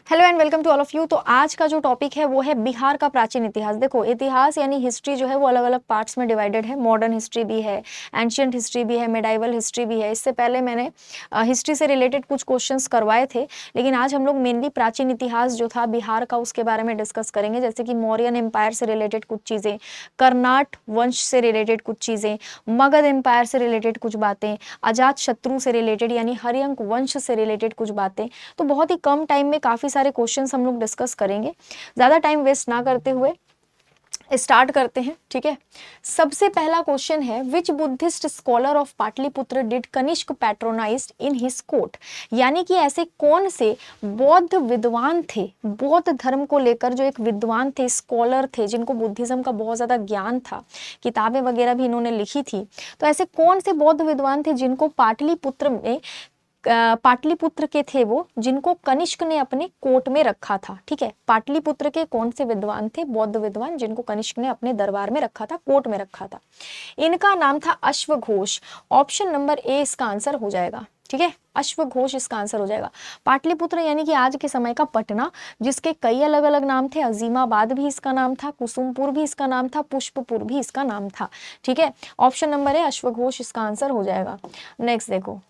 Hello and welcome to all of you. तो आज का जो टॉपिक है वो है बिहार का प्राचीन इतिहास। देखो, इतिहास यानी हिस्ट्री जो है वो अलग अलग पार्ट्स में डिवाइडेड है। मॉडर्न हिस्ट्री भी है, एंशियंट हिस्ट्री भी है, मेडाइवल हिस्ट्री भी है। इससे पहले मैंने हिस्ट्री से रिलेटेड कुछ क्वेश्चंस करवाए थे, लेकिन आज हम लोग मेनली प्राचीन इतिहास जो था बिहार का उसके बारे में डिस्कस करेंगे। जैसे कि मौर्यन एम्पायर से रिलेटेड कुछ चीज़ें, कर्नाट वंश से रिलेटेड कुछ चीज़ें, मगध एम्पायर से रिलेटेड कुछ बातें, अजात शत्रु से रिलेटेड यानी हर्यंक वंश से रिलेटेड कुछ बातें। तो बहुत ही कम टाइम में काफ़ी सारे क्वेश्चंस हम लोग डिस्कस करेंगे। ज़्यादा टाइम वेस्ट ना करते हुए स्टार्ट करते हैं, ठीक है। सबसे पहला क्वेश्चन है, which Buddhist scholar of Pataliputra did Kanishka patronized in his court. यानी कि ऐसे कौन से बौद्ध विद्वान थे, बौद्ध धर्म को लेकर जो एक विद्वान थे, स्कॉलर थे, जिनको बुद्धिज्म का बहुत ज़्यादा ज्ञान था, किताबें वगैरह भी इन्होंने लिखी थी। तो ऐसे कौन से बौद्ध विद्वान थे जिनको पाटलिपुत्र के थे वो, जिनको कनिष्क ने अपने कोर्ट में रखा था। ठीक है, पाटलिपुत्र के कौन से विद्वान थे, बौद्ध विद्वान, जिनको कनिष्क ने अपने दरबार में रखा था, कोर्ट में रखा था। इनका नाम था अश्वघोष। ऑप्शन नंबर ए इसका आंसर हो जाएगा। ठीक है, अश्वघोष इसका आंसर हो जाएगा। पाटलिपुत्र यानी कि आज के समय का पटना, जिसके कई अलग अलग नाम थे। अजीमाबाद भी इसका नाम था, कुसुमपुर भी इसका नाम था, पुष्पपुर भी इसका नाम था। ठीक है, ऑप्शन नंबर ए अश्वघोष इसका आंसर हो जाएगा। नेक्स्ट देखो,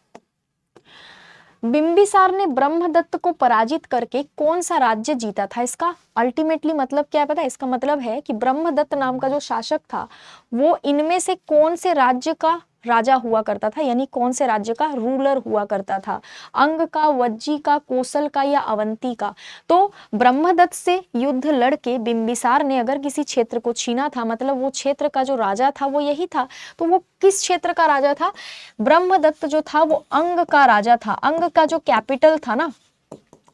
बिंबिसार ने ब्रह्मदत्त को पराजित करके कौन सा राज्य जीता था। इसका अल्टीमेटली मतलब क्या है पता है? इसका मतलब है कि ब्रह्मदत्त नाम का जो शासक था वो इनमें से कौन से राज्य का राजा हुआ करता था, यानी कौन से राज्य का रूलर हुआ करता था। अंग का, वज्जी का, कोसल का या अवंती का। तो ब्रह्मदत्त से युद्ध लड़के बिंबिसार ने अगर किसी क्षेत्र को छीना था, मतलब वो क्षेत्र का जो राजा था वो यही था। तो वो किस क्षेत्र का राजा था? ब्रह्मदत्त जो था वो अंग का राजा था। अंग का जो कैपिटल था ना,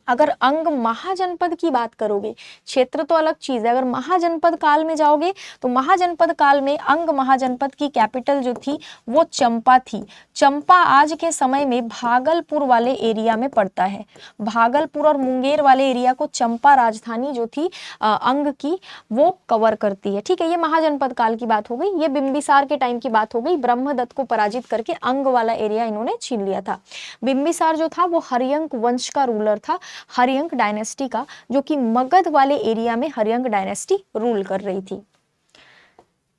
अगर अंग महाजनपद की बात करोगे, क्षेत्र तो अलग चीज है, अगर महाजनपद काल में जाओगे तो महाजनपद काल में अंग महाजनपद की कैपिटल जो थी वो चंपा थी। चंपा आज के समय में भागलपुर वाले एरिया में पड़ता है। भागलपुर और मुंगेर वाले एरिया को चंपा राजधानी जो थी अंग की वो कवर करती है। ठीक है, ये महाजनपद काल की बात हो गई। ये बिंबिसार के टाइम की बात हो गई। ब्रह्मदत्त को पराजित करके अंग वाला एरिया इन्होंने छीन लिया था। बिंबिसार जो था वो हर्यंक वंश का रूलर था, हर्यंक डायनेस्टी का, जो कि मगध वाले एरिया में हर्यंक डायनेस्टी रूल कर रही थी।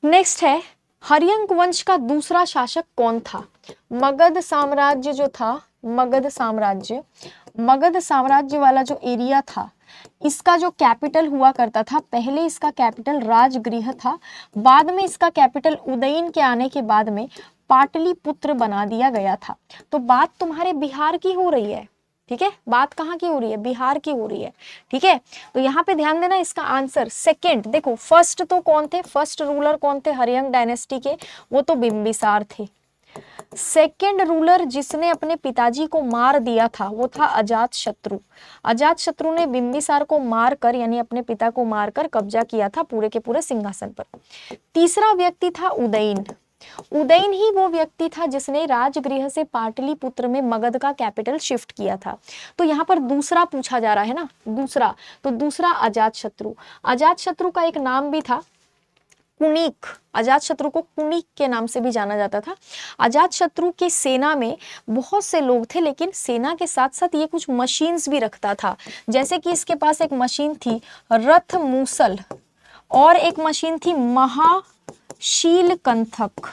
नेक्स्ट है, हर्यंक वंश का दूसरा शासक कौन था? मगध साम्राज्य जो था, मगध साम्राज्य वाला जो एरिया था, इसका जो कैपिटल हुआ करता था, पहले इसका कैपिटल राजगृह था, बाद में इसका कैपिटल उदयन के आने के बाद में पाटलिपुत्र बना दिया गया था। तो बात तुम्हारे बिहार की हो रही है। ठीक है, बात कहाँ की हो रही है? बिहार की हो रही है। ठीक है, तो यहाँ पे ध्यान देना, इसका आंसर सेकंड। देखो, फर्स्ट तो कौन थे, फर्स्ट रूलर कौन थे हर्यंक डायनेस्टी के? वो तो बिंबिसार थे। सेकेंड रूलर जिसने अपने पिताजी को मार दिया था वो था अजात शत्रु। अजात शत्रु ने बिंबिसार को मारकर, यानी अपने पिता को मारकर कब्जा किया था पूरे के पूरे सिंहासन पर। तीसरा व्यक्ति था उदयन। उदयन ही वो व्यक्ति था जिसने राजगृह से पाटलिपुत्र में मगध का कैपिटल शिफ्ट किया था। तो यहाँ पर दूसरा पूछा जा रहा है ना, दूसरा, तो दूसरा अजात शत्रु। अजात शत्रु का एक नाम भी था कुनिक। अजात शत्रु को कुनिक के नाम से भी जाना जाता था। अजात शत्रु की सेना में बहुत से लोग थे, लेकिन सेना के साथ साथ ये कुछ मशीन्स भी रखता था। जैसे कि इसके पास एक मशीन थी रथ मूसल, और एक मशीन थी महाशील कंथक।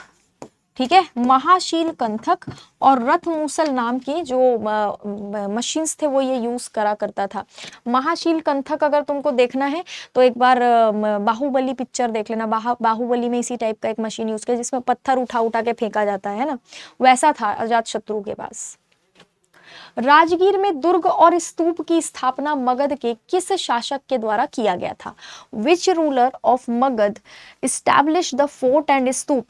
ठीक है, महाशील कंथक और रथ मूसल नाम के जो मशीन्स थे वो ये यूज करा करता था। महाशील कंथक अगर तुमको देखना है तो एक बार बाहुबली पिक्चर देख लेना। बाहुबली में इसी टाइप का एक मशीन यूज किया जिसमें पत्थर उठा उठा के फेंका जाता है ना, वैसा था अजात शत्रु के पास। राजगीर में दुर्ग और स्तूप की स्थापना मगध के किस शासक के द्वारा किया गया था? Which ruler of Magadha establish the fort and stupa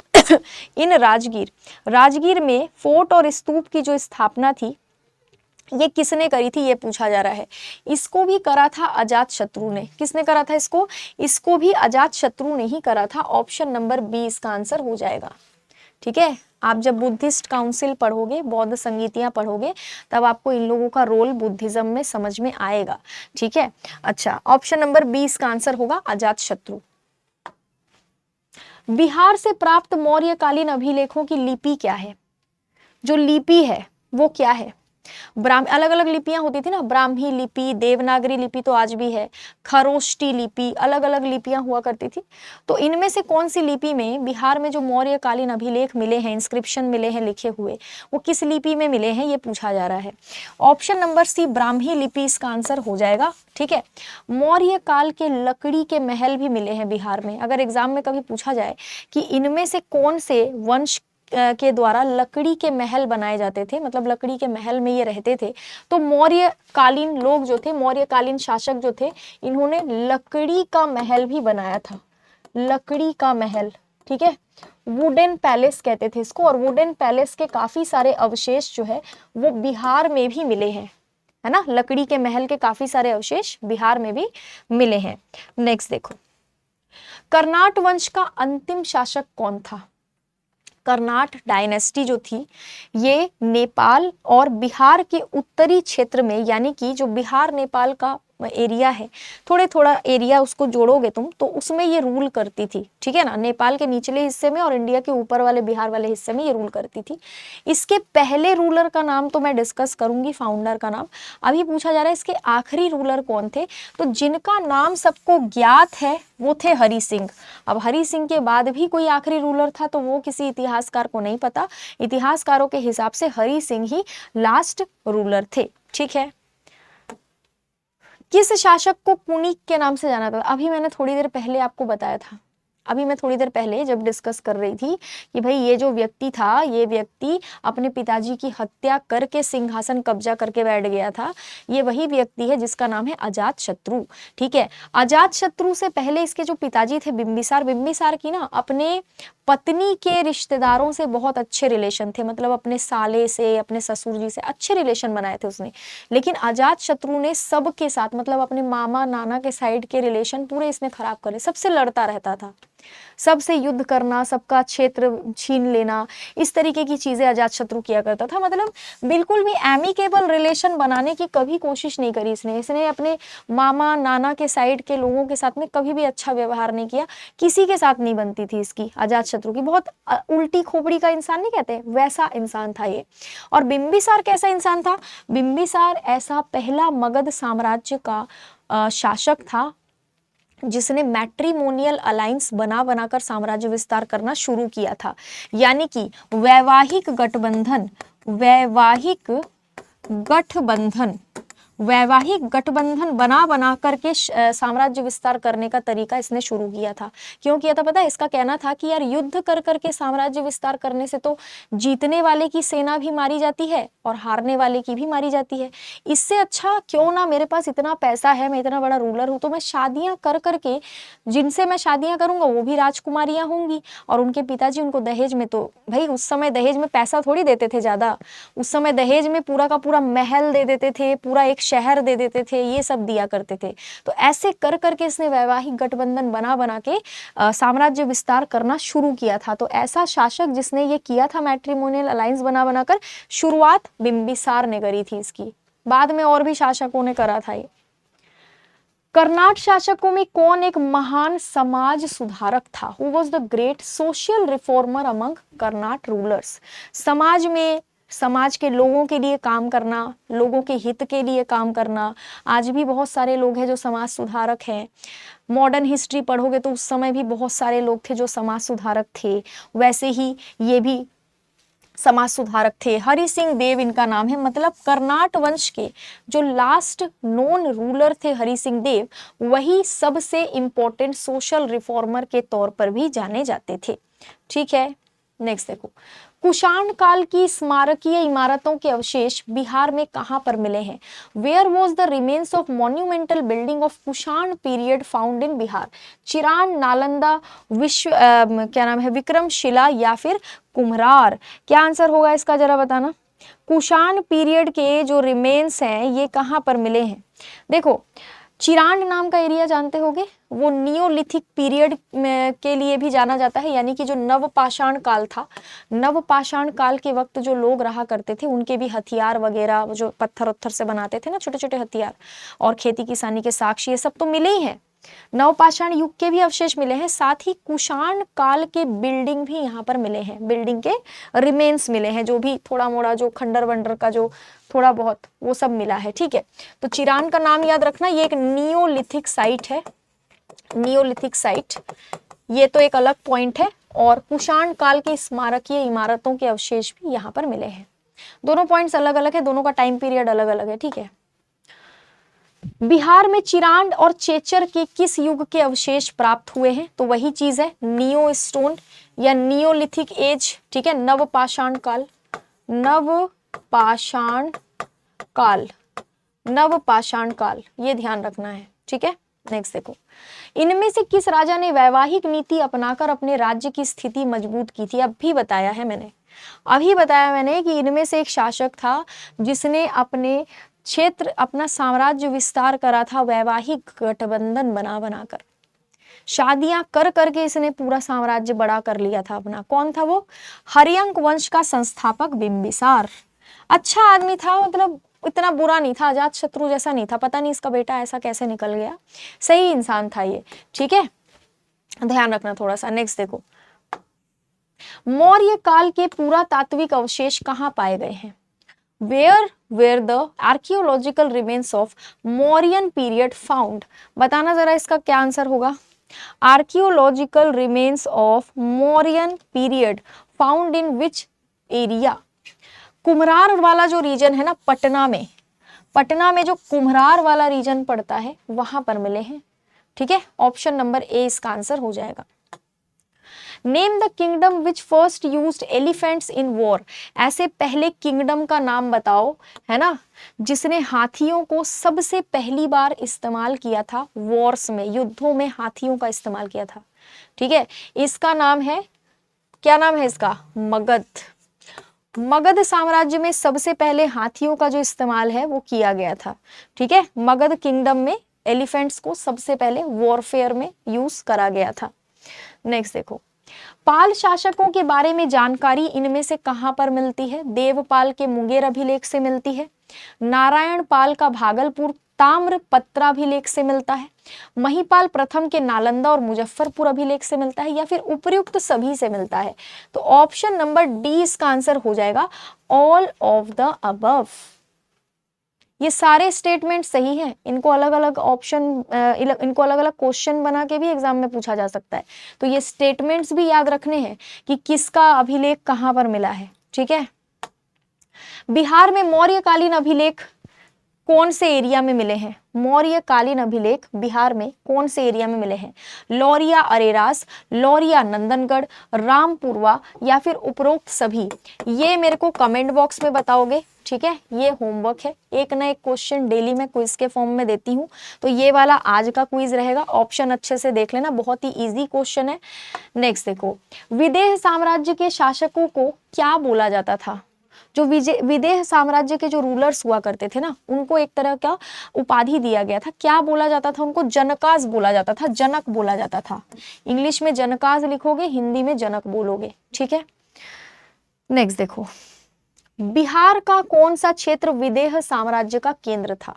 in Rajgir. Rajgir में फोर्ट और स्तूप की जो स्थापना थी ये किसने करी थी, ये पूछा जा रहा है। इसको भी करा था अजात शत्रु ने। किसने करा था इसको? इसको भी अजात शत्रु ने ही करा था। ऑप्शन नंबर बी इसका आंसर हो जाएगा। ठीक है, आप जब बुद्धिस्ट काउंसिल पढ़ोगे, बौद्ध संगीतियां पढ़ोगे, तब आपको इन लोगों का रोल बुद्धिज्म में समझ में आएगा। ठीक है, अच्छा, ऑप्शन नंबर 20 का आंसर होगा अजात शत्रु। बिहार से प्राप्त मौर्यकालीन अभिलेखों की लिपि क्या है? जो लिपि है वो क्या है? अलग अलग लिपियां होती थी ना, ब्राह्मी लिपि, देवनागरी लिपि तो आज भी है, खरोष्टी लिपि, अलग अलग लिपियां हुआ करती थी। तो इनमें से कौन सी लिपि में बिहार में जो मौर्यकालीन अभिलेख मिले हैं, इंस्क्रिप्शन मिले हैं लिखे हुए, वो किस लिपि में मिले हैं, ये पूछा जा रहा है। ऑप्शन नंबर सी ब्राह्मी लिपि इसका आंसर हो जाएगा। ठीक है, मौर्य काल के लकड़ी के महल भी मिले हैं बिहार में। अगर एग्जाम में कभी पूछा जाए कि इनमें से कौन से वंश के द्वारा लकड़ी के महल बनाए जाते थे, मतलब लकड़ी के महल में ये रहते थे, तो मौर्यकालीन लोग जो थे, मौर्यकालीन शासक जो थे, इन्होंने लकड़ी का महल भी बनाया था, लकड़ी का महल। ठीक है, वुडन पैलेस कहते थे इसको, और वुडन पैलेस के काफी सारे अवशेष जो है वो बिहार में भी मिले हैं, है ना, लकड़ी के महल के काफी सारे अवशेष बिहार में भी मिले हैं। नेक्स्ट देखो, कर्नाट वंश का अंतिम शासक कौन था? कर्नाट डायनेस्टी जो थी ये नेपाल और बिहार के उत्तरी क्षेत्र में, यानी कि जो बिहार नेपाल का एरिया है, थोड़े थोड़ा एरिया उसको जोड़ोगे तुम तो उसमें ये रूल करती थी। ठीक है ना, नेपाल के निचले हिस्से में और इंडिया के ऊपर वाले बिहार वाले हिस्से में ये रूल करती थी। इसके पहले रूलर का नाम तो मैं डिस्कस करूंगी, फाउंडर का नाम। अभी पूछा जा रहा है इसके आखिरी रूलर कौन थे, तो जिनका नाम सबको ज्ञात है वो थे हरि सिंह। अब हरि सिंह के बाद भी कोई आखिरी रूलर था तो वो किसी इतिहासकार को नहीं पता। इतिहासकारों के हिसाब से हरि सिंह ही लास्ट रूलर थे। ठीक है, किस शासक को पुनीक के नाम से जाना था? अभी मैंने थोड़ी देर पहले आपको बताया था, अभी मैं थोड़ी देर पहले जब डिस्कस कर रही थी कि भाई ये जो व्यक्ति था, ये व्यक्ति अपने पिताजी की हत्या करके सिंहासन कब्जा करके बैठ गया था। ये वही व्यक्ति है जिसका नाम है अजात शत्रु। ठीक है, अजात शत्रु से पहले इसके जो पिताजी थे बिंबिसार, बिंबिसार की ना अपने पत्नी के रिश्तेदारों से बहुत अच्छे रिलेशन थे, मतलब अपने साले से, अपने ससुर जी से अच्छे रिलेशन बनाए थे उसने। लेकिन अजात शत्रु ने सबके साथ, मतलब अपने मामा नाना के साइड के रिलेशन पूरे इसने खराब करे, सबसे लड़ता रहता था, सबसे युद्ध करना, सबका क्षेत्र छीन लेना, इस तरीके की चीजें अजातशत्रु किया करता था। मतलब बिल्कुल भी एमिकेबल रिलेशन बनाने की कभी कोशिश नहीं करी इसने। इसने अपने मामा नाना के साइड के लोगों के साथ में कभी भी अच्छा व्यवहार नहीं किया, किसी के साथ नहीं बनती थी इसकी, अजातशत्रु की। बहुत उल्टी खोपड़ी का इंसान नहीं कहते, वैसा इंसान था ये। और बिंबिसार कैसा इंसान था? बिंबिसार ऐसा पहला मगध साम्राज्य का शासक था जिसने मैट्रिमोनियल अलायंस बना बनाकर साम्राज्य विस्तार करना शुरू किया था। यानी कि वैवाहिक गठबंधन बना बना करके साम्राज्य विस्तार करने का तरीका इसने शुरू किया था। क्यों किया था पता है? इसका कहना था कि यार युद्ध कर करके साम्राज्य विस्तार करने से तो जीतने वाले की सेना भी मारी जाती है और हारने वाले की भी मारी जाती है। इससे अच्छा क्यों ना, मेरे पास इतना पैसा है, मैं इतना बड़ा रूलर हूं, तो मैं शादियां कर करके, जिनसे मैं शादियां करूंगा वो भी राजकुमारियां होंगी, और उनके पिताजी उनको दहेज में, तो भाई उस समय दहेज में पैसा थोड़ी देते थे ज्यादा, उस समय दहेज में पूरा का पूरा महल दे देते थे, पूरा एक शहर दे देते थे, ये सब दिया करते थे। तो ऐसे कर करके इसने वैवाहिक गठबंधन बना बना के साम्राज्य विस्तार करना शुरू किया था। तो ऐसा शासक जिसने ये किया था मैट्रिमोनियल अलायंस बना बनाकर, शुरुआत बिंबिसार ने करी थी इसकी, बाद में और भी शासकों ने करा था ये। कर्नाट शासकों में कौन एक महान समाज सुधारक था? Who was the great social reformer among Karnat rulers? समाज में, समाज के लोगों के लिए काम करना, लोगों के हित के लिए काम करना। आज भी बहुत सारे लोग हैं जो समाज सुधारक हैं। मॉडर्न हिस्ट्री पढ़ोगे तो उस समय भी बहुत सारे लोग थे जो समाज सुधारक थे, वैसे ही ये भी समाज सुधारक थे। हरि सिंह देव इनका नाम है। मतलब कर्नाट वंश के जो लास्ट नोन रूलर थे हरि सिंह देव, वही सबसे इंपॉर्टेंट सोशल रिफॉर्मर के तौर पर भी जाने जाते थे। ठीक है, नेक्स्ट देखो, कुषाण काल की स्मारकीय इमारतों के अवशेष बिहार में कहां पर मिले हैं? Where was the remains of monumental building of Kushan period found in Bihar? Chirand, Nalanda, क्या नाम है, विक्रमशिला या फिर कुम्हरार? क्या आंसर होगा इसका जरा बताना। कुषाण पीरियड के जो रिमेन्स हैं ये कहां पर मिले हैं? देखो, चिरांड नाम का एरिया जानते होगे, वो नियोलिथिक पीरियड के लिए भी जाना जाता है, यानी कि जो नवपाषाण काल था, नवपाषाण काल के वक्त जो लोग रहा करते थे उनके भी हथियार वगैरह जो पत्थर उत्थर से बनाते थे ना, छोटे छोटे हथियार, और खेती किसानी के साक्ष्य, ये सब तो मिले ही हैं। नवपाषाण युग के भी अवशेष मिले हैं, साथ ही कुषाण काल के बिल्डिंग भी यहाँ पर मिले हैं, बिल्डिंग के रिमेन्स मिले हैं, जो भी थोड़ा मोड़ा जो खंडर वंडर का जो थोड़ा बहुत वो सब मिला है। ठीक है, तो चिरान का नाम याद रखना, ये एक नियोलिथिक साइट है, नियोलिथिक साइट, ये तो एक अलग पॉइंट है। और कुषाण काल के स्मारकीय इमारतों के अवशेष भी यहाँ पर मिले हैं। दोनों पॉइंट्स अलग अलग है, दोनों का टाइम पीरियड अलग अलग है। ठीक है, बिहार में चिरांद और चेचर के किस युग के अवशेष प्राप्त हुए हैं? तो वही चीज है, नियो स्टोन या नियोलिथिक एज। ठीक है, नवपाषाण काल, नवपाषाण काल, नवपाषाण काल, ये ध्यान रखना है। ठीक है, नेक्स्ट देखो, इनमें से किस राजा ने वैवाहिक नीति अपनाकर अपने राज्य की स्थिति मजबूत की थी? अभी बताया है मैंने, अभी बताया मैंने कि इनमें से एक शासक था जिसने अपने क्षेत्र, अपना साम्राज्य विस्तार करा था वैवाहिक गठबंधन बना बनाकर, शादियां कर करके इसने पूरा साम्राज्य बड़ा कर लिया था अपना। कौन था वो? हर्यंक वंश का संस्थापक बिंबिसार। अच्छा आदमी था, मतलब इतना बुरा नहीं था, अजात शत्रु जैसा नहीं था। पता नहीं इसका बेटा ऐसा कैसे निकल गया, सही इंसान था ये। ठीक है, ध्यान रखना थोड़ा सा। नेक्स्ट देखो, मौर्य काल के पुरातात्विक अवशेष कहाँ पाए गए हैं? Where the archaeological remains of Mauryan period found? बताना जरा इसका क्या आंसर होगा। Archaeological remains of Mauryan period found in which area? Kumhrar वाला जो रीजन है ना, पटना में, पटना में जो कुम्हरार वाला रीजन पड़ता है वहां पर मिले हैं। ठीक है, ऑप्शन नंबर ए इसका आंसर हो जाएगा। Name the kingdom which first used elephants in war. ऐसे पहले किंगडम का नाम बताओ, है ना, जिसने हाथियों को सबसे पहली बार इस्तेमाल किया था वॉर्स में, युद्धों में हाथियों का इस्तेमाल किया था। ठीक है, इसका नाम है, क्या नाम है इसका? मगध। मगध साम्राज्य में सबसे पहले हाथियों का जो इस्तेमाल है वो किया गया था। ठीक है, मगध किंगडम में एलिफेंट्स को सबसे पहले वॉरफेयर में यूज करा गया था। नेक्स्ट देखो, पाल शासकों के बारे में जानकारी इनमें से कहां पर मिलती है? देवपाल के मुंगेर अभिलेख से मिलती है, नारायण पाल का भागलपुर ताम्रपत्र अभिलेख से मिलता है, महिपाल प्रथम के नालंदा और मुजफ्फरपुर अभिलेख से मिलता है, या फिर उपयुक्त सभी से मिलता है? तो ऑप्शन नंबर डी इसका आंसर हो जाएगा, ऑल ऑफ द अबव। ये सारे स्टेटमेंट सही हैं, इनको अलग अलग ऑप्शन, इनको अलग अलग क्वेश्चन बना के भी एग्जाम में पूछा जा सकता है। तो ये स्टेटमेंट्स भी याद रखने हैं कि किसका अभिलेख कहां पर मिला है। ठीक है, बिहार में मौर्यकालीन अभिलेख कौन से एरिया में मिले हैं? मौर्यकालीन अभिलेख बिहार में कौन से एरिया में मिले हैं? लौरिया अरेरास, लौरिया नंदनगढ़, रामपुरवा, या फिर उपरोक्त सभी? ये मेरे को कमेंट बॉक्स में बताओगे। ठीक है, ये होमवर्क है, एक ना एक क्वेश्चन डेली मैं क्विज के फॉर्म में देती हूँ, तो ये वाला आज का क्विज रहेगा। ऑप्शन अच्छे से देख लेना, बहुत ही इजी क्वेश्चन है। नेक्स्ट देखो, विदेह साम्राज्य के शासकों को क्या बोला जाता था? जो विदेह साम्राज्य के जो रूलर्स हुआ करते थे ना, उनको एक तरह का उपाधि दिया गया था। क्या बोला जाता था उनको? जनकाज बोला जाता था, जनक बोला जाता था। इंग्लिश में जनकाज लिखोगे, हिंदी में जनक बोलोगे। ठीक है, नेक्स्ट देखो, बिहार का कौन सा क्षेत्र विदेह साम्राज्य का केंद्र था?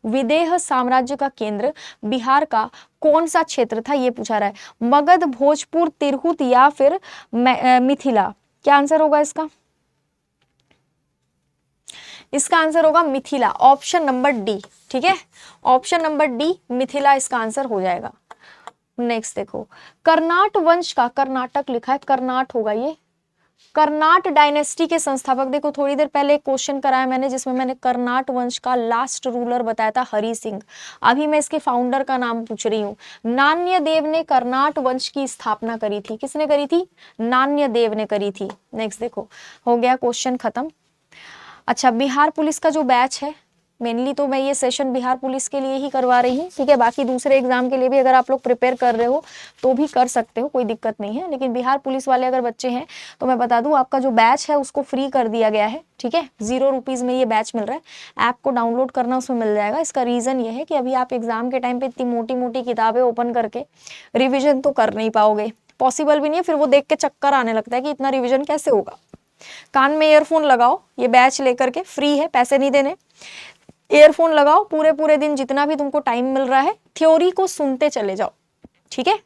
विदेह साम्राज्य का केंद्र बिहार का कौन सा क्षेत्र था, ये पूछा रहा है। मगध, भोजपुर, तिरहुत, या फिर मिथिला? क्या आंसर होगा इसका? इसका आंसर होगा मिथिला, ऑप्शन नंबर डी। ठीक है, ऑप्शन नंबर डी मिथिला इसका आंसर हो जाएगा। नेक्स्ट देखो, कर्नाट वंश का, कर्नाटक लिखा है, कर्नाट होगा ये, कर्नाट डायनेस्टी के संस्थापक। देखो थोड़ी देर पहले एक क्वेश्चन कराया मैंने जिसमें मैंने कर्नाट वंश का लास्ट रूलर बताया था हरि सिंह, अभी मैं इसके फाउंडर का नाम पूछ रही हूँ। नान्यदेव ने कर्नाट वंश की स्थापना करी थी। किसने करी थी? नान्यदेव ने करी थी। नेक्स्ट देखो, हो गया क्वेश्चन खत्म। अच्छा, बिहार पुलिस का जो बैच है, मेनली तो मैं ये सेशन बिहार पुलिस के लिए ही करवा रही हूँ। ठीक है, बाकी दूसरे एग्जाम के लिए भी अगर आप लोग प्रिपेयर कर रहे हो तो भी कर सकते हो, कोई दिक्कत नहीं है। लेकिन बिहार पुलिस वाले अगर बच्चे हैं तो मैं बता दूं, आपका जो बैच है उसको फ्री कर दिया गया है। ठीक है, 0 रुपीज़ में ये बैच मिल रहा है। ऐप को डाउनलोड करना, उसमें मिल जाएगा। इसका रीज़न ये है कि अभी आप एग्जाम के टाइम पे इतनी मोटी मोटी किताबें ओपन करके रिविजन तो कर नहीं पाओगे, पॉसिबल भी नहीं है। फिर वो देख के चक्कर आने लगता है कि इतना रिविजन कैसे होगा। कान में ईयरफोन लगाओ, ये बैच लेकर के, फ्री है, पैसे नहीं देने। ईयरफोन लगाओ, पूरे पूरे दिन जितना भी तुमको टाइम मिल रहा है थ्योरी को सुनते चले जाओ, ठीक है।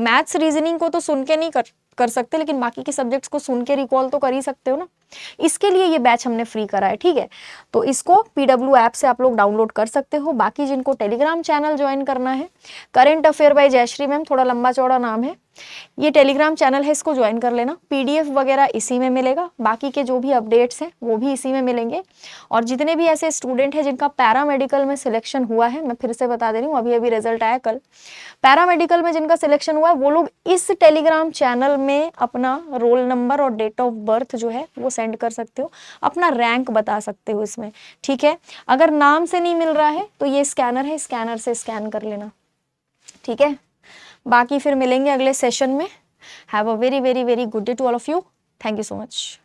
मैथ्स रीजनिंग को तो सुन के नहीं कर सकते, लेकिन बाकी के सब्जेक्ट्स को सुन के रिकॉल तो कर ही सकते हो ना। इसके लिए ये बैच हमने फ्री करा है, ठीक है। तो इसको PW ऐप से आप लोग डाउनलोड कर सकते हो। बाकी जिनको टेलीग्राम चैनल ज्वाइन करना है, current affair by Jayashree ma'am, थोड़ा लंबा चौड़ा नाम है, ये टेलीग्राम चैनल है, इसको ज्वाइन कर लेना। PDF वगैरह इसी में मिलेगा, बाकी के जो भी अपडेट्स हैं वो भी इसी में मिलेंगे। और जितने भी ऐसे स्टूडेंट हैं जिनका पैरामेडिकल में सिलेक्शन हुआ है, मैं फिर से बता दे रही हूँ, अभी अभी रिजल्ट आया कल, पैरामेडिकल में जिनका सिलेक्शन हुआ है वो लोग इस टेलीग्राम चैनल में अपना रोल नंबर और डेट ऑफ बर्थ जो है वो सेंड कर सकते हो, अपना रैंक बता सकते हो इसमें, ठीक है। अगर नाम से नहीं मिल रहा है तो ये स्कैनर है, स्कैनर से स्कैन कर लेना, ठीक है। बाकी फिर मिलेंगे अगले सेशन में। Have a very very very good day to all of you. Thank you so much.